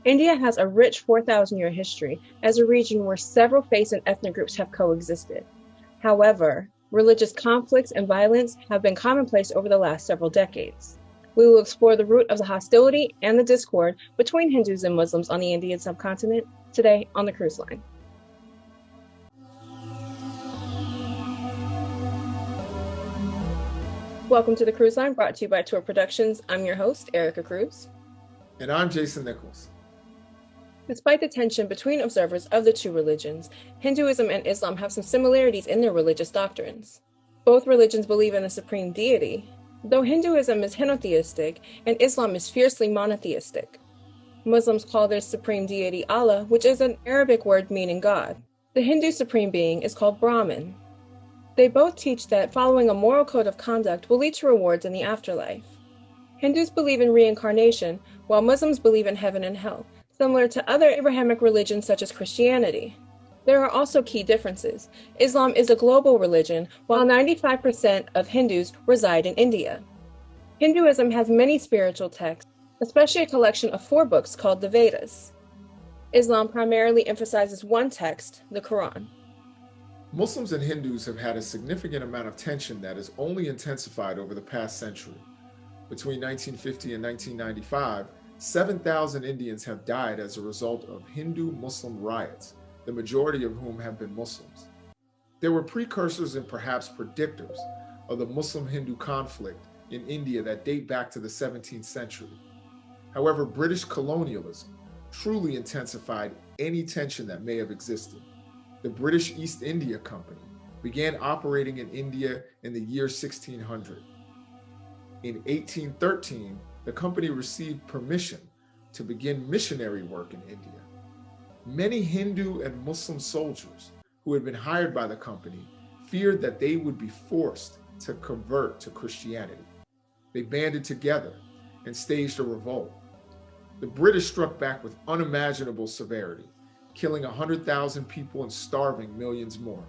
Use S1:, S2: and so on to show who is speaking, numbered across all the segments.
S1: India has a rich 4,000-year history as a region where several faiths and ethnic groups have coexisted. However, religious conflicts and violence have been commonplace over the last several decades. We will explore the root of the hostility and the discord between Hindus and Muslims on the Indian subcontinent today on the Cruise Line. Welcome to the Cruise Line, brought to you by Tour Productions. I'm your host, Erica CRUZ.
S2: And I'm Jason Nichols.
S1: Despite the tension between observers of the two religions, Hinduism and Islam have some similarities in their religious doctrines. Both religions believe in a supreme deity, though Hinduism is henotheistic and Islam is fiercely monotheistic. Muslims call their supreme deity Allah, which is an Arabic word meaning God. The Hindu supreme being is called Brahman. They both teach that following a moral code of conduct will lead to rewards in the afterlife. Hindus believe in reincarnation, while Muslims believe in heaven and hell, similar to other Abrahamic religions such as Christianity. There are also key differences. Islam is a global religion, while 95% of Hindus reside in India. Hinduism has many spiritual texts, especially a collection of 4 books called the Vedas. Islam primarily emphasizes one text, the Quran.
S2: Muslims and Hindus have had a significant amount of tension that has only intensified over the past century. Between 1950 and 1995, 7,000 Indians have died as a result of Hindu-Muslim riots, the majority of whom have been Muslims. There were precursors and perhaps predictors of the Muslim-Hindu conflict in India that date back to the 17th century. However, British colonialism truly intensified any tension that may have existed. The British East India Company began operating in India in the year 1600. In 1813, the company received permission to begin missionary work in India. Many Hindu and Muslim soldiers who had been hired by the company feared that they would be forced to convert to Christianity. They banded together and staged a revolt. The British struck back with unimaginable severity, killing 100,000 people and starving millions more.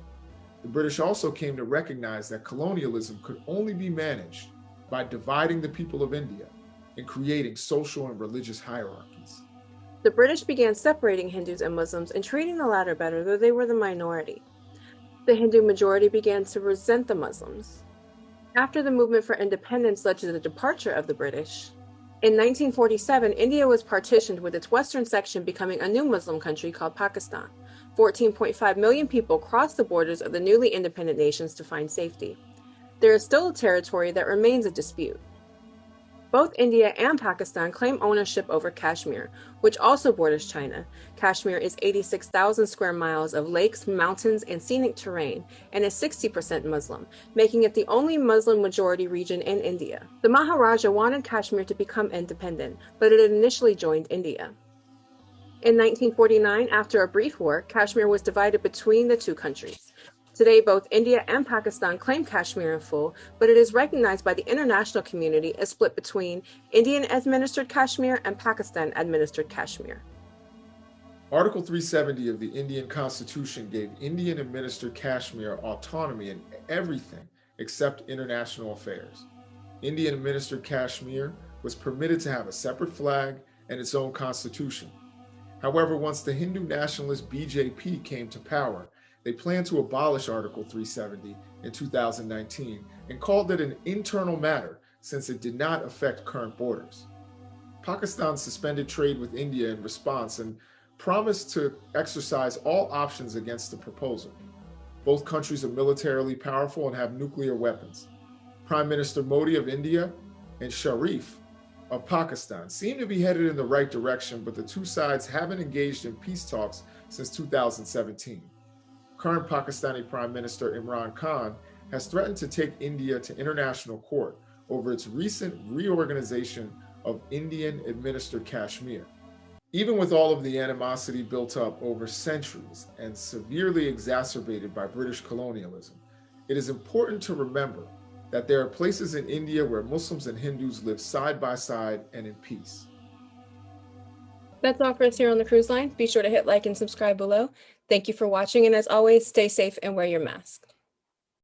S2: The British also came to recognize that colonialism could only be managed by dividing the people of India and creating social and religious hierarchies.
S1: The British began separating Hindus and Muslims and treating the latter better, though they were the minority. The Hindu majority began to resent the Muslims. After the movement for independence led to the departure of the British, in 1947, India was partitioned, with its western section becoming a new Muslim country called Pakistan. 14.5 million people crossed the borders of the newly independent nations to find safety. There is still a territory that remains a dispute. Both India and Pakistan claim ownership over Kashmir, which also borders China. Kashmir is 86,000 square miles of lakes, mountains, and scenic terrain, and is 60% Muslim, making it the only Muslim-majority region in India. The Maharaja wanted Kashmir to become independent, but it initially joined India. In 1949, after a brief war, Kashmir was divided between the two countries. Today, both India and Pakistan claim Kashmir in full, but it is recognized by the international community as split between Indian-administered Kashmir and Pakistan-administered Kashmir.
S2: Article 370 of the Indian Constitution gave Indian-administered Kashmir autonomy in everything except international affairs. Indian-administered Kashmir was permitted to have a separate flag and its own constitution. However, once the Hindu nationalist BJP came to power, they planned to abolish Article 370 in 2019 and called it an internal matter since it did not affect current borders. Pakistan suspended trade with India in response and promised to exercise all options against the proposal. Both countries are militarily powerful and have nuclear weapons. Prime Minister Modi of India and Sharif of Pakistan seem to be headed in the right direction, but the two sides haven't engaged in peace talks since 2017. Current Pakistani Prime Minister Imran Khan has threatened to take India to international court over its recent reorganization of Indian-administered Kashmir. Even with all of the animosity built up over centuries and severely exacerbated by British colonialism, it is important to remember that there are places in India where Muslims and Hindus live side by side and in peace.
S1: That's all for us here on the Cruise Line. Be sure to hit like and subscribe below. Thank you for watching, and as always, stay safe and wear your mask.